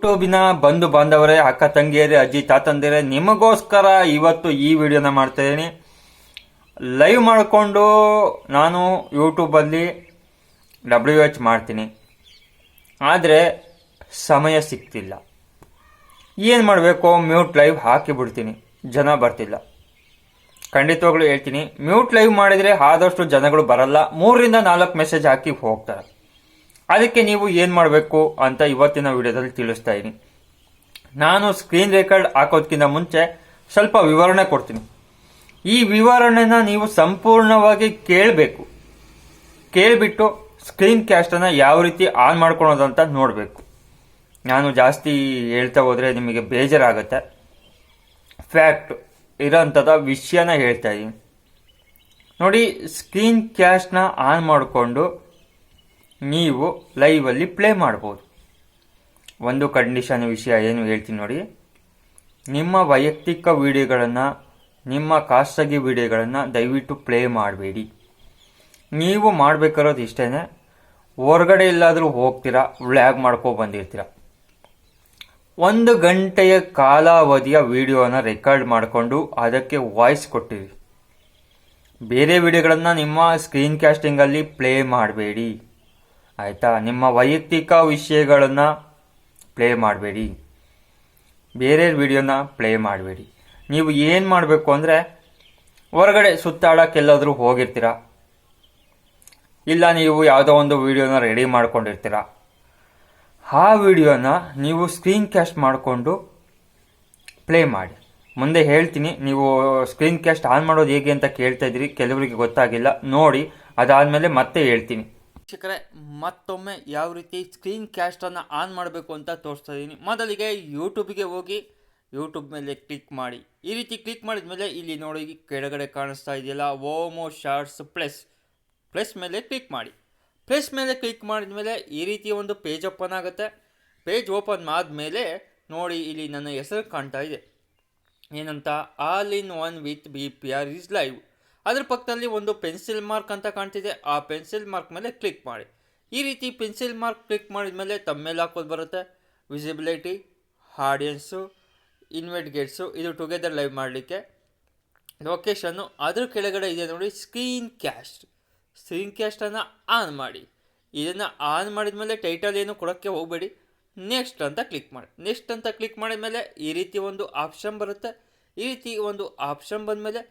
ಯೂಟ್ಯೂಬಿನ ಬಂಧು ಬಾಂಧವರೇ, ಅಕ್ಕ ತಂಗಿಯರೇ, ಅಜ್ಜಿ ತಾತಂದಿರೇ, ನಿಮಗೋಸ್ಕರ ಇವತ್ತು ಈ ವಿಡಿಯೋನ ಮಾಡ್ತಾ ಇದ್ದೀನಿ. ಲೈವ್ ಮಾಡಿಕೊಂಡು ನಾನು ಯೂಟ್ಯೂಬಲ್ಲಿ WH ಮಾಡ್ತೀನಿ, ಆದರೆ ಸಮಯ ಸಿಗ್ತಿಲ್ಲ. ಏನು ಮಾಡಬೇಕು? ಮ್ಯೂಟ್ ಲೈವ್ ಹಾಕಿಬಿಡ್ತೀನಿ, ಜನ ಬರ್ತಿಲ್ಲ. ಖಂಡಿತವಾಗ್ಲೂ ಹೇಳ್ತೀನಿ, ಮ್ಯೂಟ್ ಲೈವ್ ಮಾಡಿದರೆ ಆದಷ್ಟು ಜನಗಳು ಬರಲ್ಲ. 3ರಿಂದ 4 ಮೆಸೇಜ್ ಹಾಕಿ ಹೋಗ್ತಾರೆ. ಅದಕ್ಕೆ ನೀವು ಏನು ಮಾಡಬೇಕು ಅಂತ ಇವತ್ತಿನ ವಿಡಿಯೋದಲ್ಲಿ ತಿಳಿಸ್ತಾ ಇದ್ದೀನಿ. ನಾನು ಸ್ಕ್ರೀನ್ ರೆಕಾರ್ಡ್ ಹಾಕೋದಕ್ಕಿಂತ ಮುಂಚೆ ಸ್ವಲ್ಪ ವಿವರಣೆ ಕೊಡ್ತೀನಿ. ಈ ವಿವರಣೆನ ನೀವು ಸಂಪೂರ್ಣವಾಗಿ ಕೇಳಬೇಕು. ಕೇಳಿಬಿಟ್ಟು ಸ್ಕ್ರೀನ್ ಕ್ಯಾಸ್ಟನ್ನು ಯಾವ ರೀತಿ ಆನ್ ಮಾಡ್ಕೊಳೋದು ಅಂತ ನೋಡಬೇಕು. ನಾನು ಜಾಸ್ತಿ ಹೇಳ್ತಾ ಹೋದರೆ ನಿಮಗೆ ಬೇಜಾರಾಗುತ್ತೆ. ಫ್ಯಾಕ್ಟ್ ಇರೋಂಥದ ವಿಷಯನ ಹೇಳ್ತಾ ಇದ್ದೀನಿ ನೋಡಿ. ಸ್ಕ್ರೀನ್ ಕ್ಯಾಸ್ಟ್ನ ಆನ್ ಮಾಡಿಕೊಂಡು ನೀವು ಲೈವಲ್ಲಿ ಪ್ಲೇ ಮಾಡ್ಬೋದು. ಒಂದು ಕಂಡೀಷನ್ ವಿಷಯ ಏನು ಹೇಳ್ತೀನಿ ನೋಡಿ. ನಿಮ್ಮ ವೈಯಕ್ತಿಕ ವಿಡಿಯೋಗಳನ್ನು, ನಿಮ್ಮ ಖಾಸಗಿ ವಿಡಿಯೋಗಳನ್ನು ದಯವಿಟ್ಟು ಪ್ಲೇ ಮಾಡಬೇಡಿ. ನೀವು ಮಾಡಬೇಕಾರೋದು ಇಷ್ಟೇ, ಹೊರಗಡೆ ಎಲ್ಲಾದರೂ ಹೋಗ್ತೀರಾ, ವ್ಲಾಗ್ ಮಾಡ್ಕೊ ಬಂದಿರ್ತೀರ, 1 ಗಂಟೆಯ ಕಾಲಾವಧಿಯ ವಿಡಿಯೋನ ರೆಕಾರ್ಡ್ ಮಾಡಿಕೊಂಡು ಅದಕ್ಕೆ ವಾಯ್ಸ್ ಕೊಟ್ಟಿರಿ. ಬೇರೆ ವಿಡಿಯೋಗಳನ್ನು ನಿಮ್ಮ ಸ್ಕ್ರೀನ್ ಕ್ಯಾಸ್ಟಿಂಗಲ್ಲಿ ಪ್ಲೇ ಮಾಡಬೇಡಿ, ಆಯಿತಾ? ನಿಮ್ಮ ವೈಯಕ್ತಿಕ ವಿಷಯಗಳನ್ನು ಪ್ಲೇ ಮಾಡಬೇಡಿ, ಬೇರೆ ವಿಡಿಯೋನ ಪ್ಲೇ ಮಾಡಬೇಡಿ. ನೀವು ಏನು ಮಾಡಬೇಕು ಅಂದರೆ, ಹೊರಗಡೆ ಸುತ್ತಾಡೋಕ್ಕೆಲ್ಲಾದರೂ ಹೋಗಿರ್ತೀರ, ಇಲ್ಲ ನೀವು ಯಾವುದೋ ಒಂದು ವಿಡಿಯೋನ ರೆಡಿ ಮಾಡ್ಕೊಂಡಿರ್ತೀರ, ಆ ವಿಡಿಯೋನ ನೀವು ಸ್ಕ್ರೀನ್ ಕ್ಯಾಸ್ಟ್ ಮಾಡಿಕೊಂಡು ಪ್ಲೇ ಮಾಡಿ. ಮುಂದೆ ಹೇಳ್ತೀನಿ. ನೀವು ಸ್ಕ್ರೀನ್ ಕ್ಯಾಸ್ಟ್ ಆನ್ ಮಾಡೋದು ಹೇಗೆ ಅಂತ ಕೇಳ್ತಾ ಇದ್ದೀರಿ, ಕೆಲವರಿಗೆ ಗೊತ್ತಾಗಿಲ್ಲ, ನೋಡಿ. ಅದಾದಮೇಲೆ ಮತ್ತೆ ಹೇಳ್ತೀನಿ. ಶಿಕ್ಷಕರೇ, ಮತ್ತೊಮ್ಮೆ ಯಾವ ರೀತಿ ಸ್ಕ್ರೀನ್ ಕ್ಯಾಸ್ಟನ್ನು ಆನ್ ಮಾಡಬೇಕು ಅಂತ ತೋರಿಸ್ತಾ ಇದ್ದೀನಿ. ಮೊದಲಿಗೆ ಯೂಟ್ಯೂಬಿಗೆ ಹೋಗಿ ಯೂಟ್ಯೂಬ್ ಮೇಲೆ ಕ್ಲಿಕ್ ಮಾಡಿ. ಈ ರೀತಿ ಕ್ಲಿಕ್ ಮಾಡಿದ ಮೇಲೆ ಇಲ್ಲಿ ನೋಡಿ ಕೆಳಗಡೆ ಕಾಣಿಸ್ತಾ ಇದೆಯಲ್ಲ, ಓಮೋ ಶಾರ್ಟ್ಸ್ ಪ್ಲಸ್ ಮೇಲೆ ಕ್ಲಿಕ್ ಮಾಡಿ. ಪ್ಲಸ್ ಮೇಲೆ ಕ್ಲಿಕ್ ಮಾಡಿದ ಮೇಲೆ ಈ ರೀತಿ ಒಂದು ಪೇಜ್ ಓಪನ್ ಆಗುತ್ತೆ. ಪೇಜ್ ಓಪನ್ ಆದಮೇಲೆ ನೋಡಿ, ಇಲ್ಲಿ ನನ್ನ ಹೆಸರು ಕಾಣ್ತಾ ಇದೆ. ಏನಂತ? All in one with BPR is live. ಅದ್ರ ಪಕ್ಕದಲ್ಲಿ ಒಂದು ಪೆನ್ಸಿಲ್ ಮಾರ್ಕ್ ಅಂತ ಕಾಣ್ತಿದೆ. ಆ ಪೆನ್ಸಿಲ್ ಮಾರ್ಕ್ ಮೇಲೆ ಕ್ಲಿಕ್ ಮಾಡಿ. ಈ ರೀತಿ ಪೆನ್ಸಿಲ್ ಮಾರ್ಕ್ ಕ್ಲಿಕ್ ಮಾಡಿದ ಮೇಲೆ ತಮ್ಮೇಲೆ ಹಾಕೋದು ಬರುತ್ತೆ. ವಿಸಿಬಿಲಿಟಿ, ಆಡಿಯನ್ಸು, ಇನ್ವೈಟ್ ಗೇಟ್ಸು, ಇದು ಟುಗೆದರ್ ಲೈವ್ ಮಾಡಲಿಕ್ಕೆ. ಲೊಕೇಶನ್ನು ಅದ್ರ ಕೆಳಗಡೆ ಇದೆ ನೋಡಿ, ಸ್ಕ್ರೀನ್ ಕ್ಯಾಸ್ಟನ್ನು ಆನ್ ಮಾಡಿ. ಇದನ್ನು ಆನ್ ಮಾಡಿದ ಮೇಲೆ ಟೈಟಲ್ ಏನು ಕೊಡೋಕ್ಕೆ ಹೋಗಬೇಡಿ. ನೆಕ್ಸ್ಟ್ ಅಂತ ಕ್ಲಿಕ್ ಮಾಡಿ. ನೆಕ್ಸ್ಟ್ ಅಂತ ಕ್ಲಿಕ್ ಮಾಡಿದ ಮೇಲೆ ಈ ರೀತಿ ಒಂದು ಆಪ್ಷನ್ ಬರುತ್ತೆ. ಈ ರೀತಿ ಒಂದು ಆಪ್ಷನ್ ಬಂದಮೇಲೆ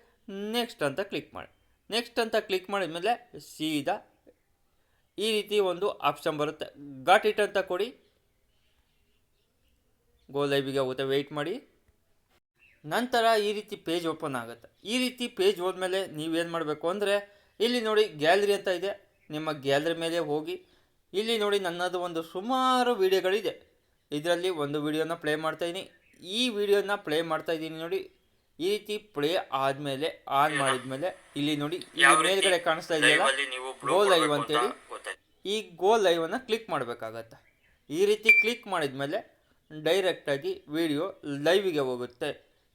ನೆಕ್ಸ್ಟ್ ಅಂತ ಕ್ಲಿಕ್ ಮಾಡಿ. ನೆಕ್ಸ್ಟ್ ಅಂತ ಕ್ಲಿಕ್ ಮಾಡಿದ ಮೇಲೆ ಸೀದಾ ಈ ರೀತಿ ಒಂದು ಆಪ್ಷನ್ ಬರುತ್ತೆ. ಗಾಟ್ ಇಟ್ ಅಂತ ಕೊಡಿ. ಗೋ ಲೈವಿಗೆ ಹೋಗುತ್ತೆ, ವೆಯ್ಟ್ ಮಾಡಿ. ನಂತರ ಈ ರೀತಿ ಪೇಜ್ ಓಪನ್ ಆಗುತ್ತೆ. ಈ ರೀತಿ ಪೇಜ್ ಹೋದ್ಮೇಲೆ ನೀವೇನು ಮಾಡಬೇಕು ಅಂದರೆ, ಇಲ್ಲಿ ನೋಡಿ ಗ್ಯಾಲರಿ ಅಂತ ಇದೆ. ನಿಮ್ಮ ಗ್ಯಾಲರಿ ಮೇಲೆ ಹೋಗಿ ಇಲ್ಲಿ ನೋಡಿ ನನ್ನದು ಒಂದು ಸುಮಾರು ವಿಡಿಯೋಗಳಿದೆ. ಇದರಲ್ಲಿ ಒಂದು ವಿಡಿಯೋನ ಪ್ಲೇ ಮಾಡ್ತಾಯಿದ್ದೀನಿ. ಈ ವಿಡಿಯೋನ ಪ್ಲೇ ಮಾಡ್ತಾಯಿದ್ದೀನಿ ನೋಡಿ. ಈ ರೀತಿ ಪ್ಲೇ ಆದಮೇಲೆ ಆನ್ ಮಾಡಿದ್ಮೇಲೆ ಇಲ್ಲಿ ನೋಡಿ, ಇಲ್ಲಿ ಮೇಲ್ಗಡೆ ಕಾಣಿಸ್ತಾ ಇದೆಯಲ್ಲ ಗೋ ಲೈವ್ ಅಂತೇಳಿ, ಈ ಗೋ ಲೈವನ್ನು ಕ್ಲಿಕ್ ಮಾಡಬೇಕಾಗತ್ತೆ. ಈ ರೀತಿ ಕ್ಲಿಕ್ ಮಾಡಿದ್ಮೇಲೆ ಡೈರೆಕ್ಟಾಗಿ ವಿಡಿಯೋ ಲೈವಿಗೆ ಹೋಗುತ್ತೆ.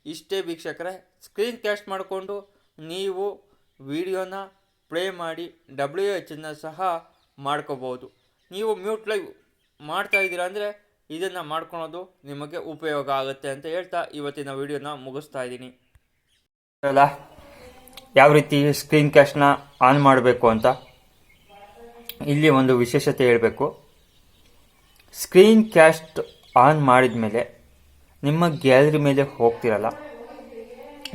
ಇಷ್ಟೇ ವೀಕ್ಷಕರೇ. ಸ್ಕ್ರೀನ್ ಕ್ಯಾಸ್ಟ್ ಮಾಡಿಕೊಂಡು ನೀವು ವಿಡಿಯೋನ ಪ್ಲೇ ಮಾಡಿ WHನ ಸಹ ಮಾಡ್ಕೋಬೋದು. ನೀವು ಮ್ಯೂಟ್ ಲೈವ್ ಮಾಡ್ತಾ ಇದ್ದೀರಾ ಅಂದರೆ ಇದನ್ನು ಮಾಡ್ಕೊಳೋದು ನಿಮಗೆ ಉಪಯೋಗ ಆಗುತ್ತೆ ಅಂತ ಹೇಳ್ತಾ ಇವತ್ತಿನ ವಿಡಿಯೋನ ಮುಗಿಸ್ತಾ ಇದ್ದೀನಿ. ಅಲ್ಲ, ಯಾವ ರೀತಿ ಸ್ಕ್ರೀನ್ ಕ್ಯಾಸ್ಟ್ನ ಆನ್ ಮಾಡಬೇಕು ಅಂತ ಇಲ್ಲಿ ಒಂದು ವಿಶೇಷತೆ ಹೇಳಬೇಕು. ಸ್ಕ್ರೀನ್ ಕ್ಯಾಸ್ಟ್ ಆನ್ ಮಾಡಿದ ಮೇಲೆ ನಿಮ್ಮ ಗ್ಯಾಲರಿ ಮೇಲೆ ಹೋಗ್ತಿರಲ್ಲ,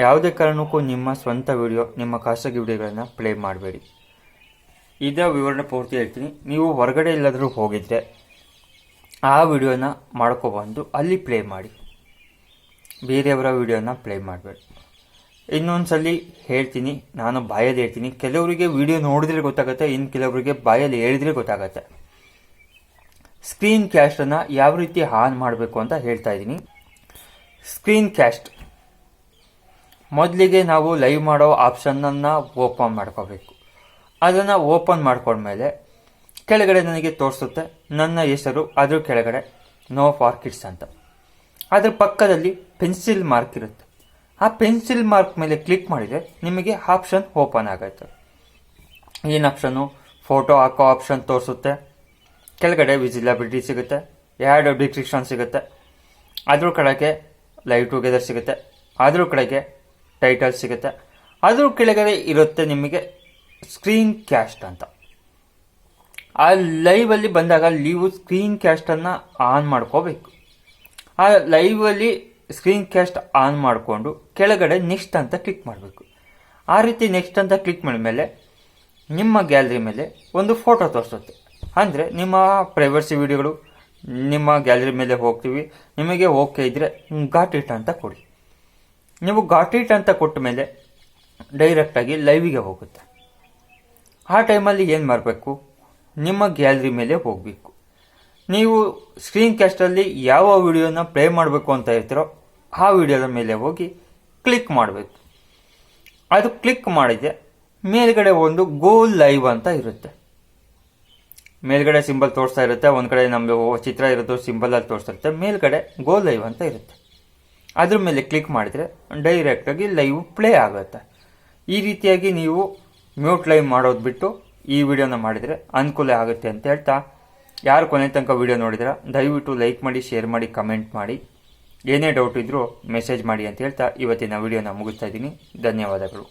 ಯಾವುದೇ ಕಾರಣಕ್ಕೂ ನಿಮ್ಮ ಸ್ವಂತ ವಿಡಿಯೋ, ನಿಮ್ಮ ಖಾಸಗಿ ವಿಡಿಯೋಗಳನ್ನು ಪ್ಲೇ ಮಾಡಬೇಡಿ. ಇದರ ವಿವರಣೆ ಪೂರ್ತಿ ಹೇಳ್ತೀನಿ. ನೀವು ಹೊರಗಡೆ ಎಲ್ಲಾದರೂ ಹೋಗಿದ್ರೆ ಆ ವಿಡಿಯೋನ ಮಾಡ್ಕೊಬಂದು ಅಲ್ಲಿ ಪ್ಲೇ ಮಾಡಿ, ಬೇರೆಯವರ ವಿಡಿಯೋನ ಪ್ಲೇ ಮಾಡಬೇಡಿ. ಇನ್ನೊಂದು ಸಲ ಹೇಳ್ತೀನಿ, ನಾನು ಬಾಯಲ್ಲಿ ಹೇಳ್ತೀನಿ. ಕೆಲವರಿಗೆ ವಿಡಿಯೋ ನೋಡಿದ್ರೆ ಗೊತ್ತಾಗುತ್ತೆ, ಇನ್ನು ಕೆಲವರಿಗೆ ಬಾಯಲ್ಲಿ ಹೇಳಿದ್ರೆ ಗೊತ್ತಾಗುತ್ತೆ. ಸ್ಕ್ರೀನ್ ಕ್ಯಾಸ್ಟನ್ನು ಯಾವ ರೀತಿ ಆನ್ ಮಾಡಬೇಕು ಅಂತ ಹೇಳ್ತಾ ಇದ್ದೀನಿ. ಸ್ಕ್ರೀನ್ ಕ್ಯಾಸ್ಟ್ ಮೊದಲಿಗೆ ನಾವು ಲೈವ್ ಮಾಡೋ ಆಪ್ಷನನ್ನು ಓಪನ್ ಮಾಡ್ಕೋಬೇಕು. ಅದನ್ನು ಓಪನ್ ಮಾಡ್ಕೊಂಡ್ಮೇಲೆ ಕೆಳಗಡೆ ನನಗೆ ತೋರಿಸುತ್ತೆ ನನ್ನ ಹೆಸರು, ಅದ್ರ ಕೆಳಗಡೆ ನೋ ಫಾರ್ ಕಿಡ್ಸ್ ಅಂತ. ಅದ್ರ ಪಕ್ಕದಲ್ಲಿ ಪೆನ್ಸಿಲ್ ಮಾರ್ಕ್ ಇರುತ್ತೆ. ಆ ಪೆನ್ಸಿಲ್ ಮಾರ್ಕ್ ಮೇಲೆ ಕ್ಲಿಕ್ ಮಾಡಿದರೆ ನಿಮಗೆ ಆಪ್ಷನ್ ಓಪನ್ ಆಗುತ್ತೆ. ಏನು ಆಪ್ಷನ್ನು? ಫೋಟೋ ಹಾಕೋ ಆಪ್ಷನ್ ತೋರಿಸುತ್ತೆ. ಕೆಳಗಡೆ ವಿಸಿಬಿಲಿಟಿ ಸಿಗುತ್ತೆ, ಆ್ಯಡ್ ಡಿಸ್ಕ್ರಿಪ್ಷನ್ ಸಿಗುತ್ತೆ, ಅದ್ರ ಕೆಳಗೆ ಲೈವ್ ಟುಗೆದರ್ ಸಿಗುತ್ತೆ, ಅದ್ರ ಕೆಳಗೆ ಟೈಟಲ್ ಸಿಗುತ್ತೆ, ಅದ್ರ ಕೆಳಗಡೆ ಇರುತ್ತೆ ನಿಮಗೆ ಸ್ಕ್ರೀನ್ ಕ್ಯಾಸ್ಟ್ ಅಂತ. ಆ ಲೈವಲ್ಲಿ ಬಂದಾಗ ನೀವು ಸ್ಕ್ರೀನ್ ಕ್ಯಾಸ್ಟನ್ನು ಆನ್ ಮಾಡ್ಕೋಬೇಕು. ಆ ಲೈವಲ್ಲಿ ಸ್ಕ್ರೀನ್ ಕ್ಯಾಸ್ಟ್ ಆನ್ ಮಾಡಿಕೊಂಡು ಕೆಳಗಡೆ ನೆಕ್ಸ್ಟ್ ಅಂತ ಕ್ಲಿಕ್ ಮಾಡಬೇಕು. ಆ ರೀತಿ ನೆಕ್ಸ್ಟ್ ಅಂತ ಕ್ಲಿಕ್ ಮಾಡಿದ್ಮೇಲೆ ನಿಮ್ಮ ಗ್ಯಾಲರಿ ಮೇಲೆ ಒಂದು ಫೋಟೋ ತೋರಿಸುತ್ತೆ. ಅಂದರೆ ನಿಮ್ಮ ಪ್ರೈವಸಿ ವಿಡಿಯೋಗಳು ನಿಮ್ಮ ಗ್ಯಾಲರಿ ಮೇಲೆ ಹೋಗ್ತೀವಿ. ನಿಮಗೆ ಓಕೆ ಇದ್ದರೆ ಗಾಟ್ ಇಟ್ ಅಂತ ಕೊಡಿ. ನೀವು ಗಾಟ್ ಇಟ್ ಅಂತ ಕೊಟ್ಟ ಮೇಲೆ ಡೈರೆಕ್ಟಾಗಿ ಲೈವಿಗೆ ಹೋಗುತ್ತೆ. ಆ ಟೈಮಲ್ಲಿ ಏನು ಮಾಡಬೇಕು, ನಿಮ್ಮ ಗ್ಯಾಲರಿ ಮೇಲೆ ಹೋಗಬೇಕು. ನೀವು ಸ್ಕ್ರೀನ್ ಕ್ಯಾಸ್ಟಲ್ಲಿ ಯಾವ ವಿಡಿಯೋನ ಪ್ಲೇ ಮಾಡಬೇಕು ಅಂತ ಇರ್ತೀರೋ ಆ ವಿಡಿಯೋದ ಮೇಲೆ ಹೋಗಿ ಕ್ಲಿಕ್ ಮಾಡಬೇಕು. ಅದು ಕ್ಲಿಕ್ ಮಾಡಿದೆ ಮೇಲ್ಗಡೆ ಒಂದು ಗೋ ಲೈವ್ ಅಂತ ಇರುತ್ತೆ. ಮೇಲ್ಗಡೆ ಸಿಂಬಲ್ ತೋರಿಸ್ತಾ ಇರುತ್ತೆ, ಒಂದು ಕಡೆ ನಮ್ಮದು ಚಿತ್ರ ಇರೋದು ಸಿಂಬಲಲ್ಲಿ ತೋರಿಸ್ತಾ ಇರುತ್ತೆ, ಮೇಲ್ಗಡೆ ಗೋ ಲೈವ್ ಅಂತ ಇರುತ್ತೆ. ಅದ್ರ ಮೇಲೆ ಕ್ಲಿಕ್ ಮಾಡಿದರೆ ಡೈರೆಕ್ಟಾಗಿ ಲೈವ್ ಪ್ಲೇ ಆಗುತ್ತೆ. ಈ ರೀತಿಯಾಗಿ ನೀವು ಮ್ಯೂಟ್ ಲೈವ್ ಮಾಡೋದು ಬಿಟ್ಟು ಈ ವಿಡಿಯೋನ ಮಾಡಿದರೆ ಅನುಕೂಲ ಆಗುತ್ತೆ ಅಂತ ಹೇಳ್ತಾ, ಯಾರು ಕೊನೆ ತನಕ ವಿಡಿಯೋ ನೋಡಿದ್ರೆ ದಯವಿಟ್ಟು ಲೈಕ್ ಮಾಡಿ, ಶೇರ್ ಮಾಡಿ, ಕಮೆಂಟ್ ಮಾಡಿ. ಏನೇ ಡೌಟ್ ಇದ್ದರೂ ಮೆಸೇಜ್ ಮಾಡಿ ಅಂತ ಹೇಳ್ತಾ ಇವತ್ತಿನ ವಿಡಿಯೋನ ಮುಗಿಸ್ತಾ ಇದ್ದೀನಿ. ಧನ್ಯವಾದಗಳು.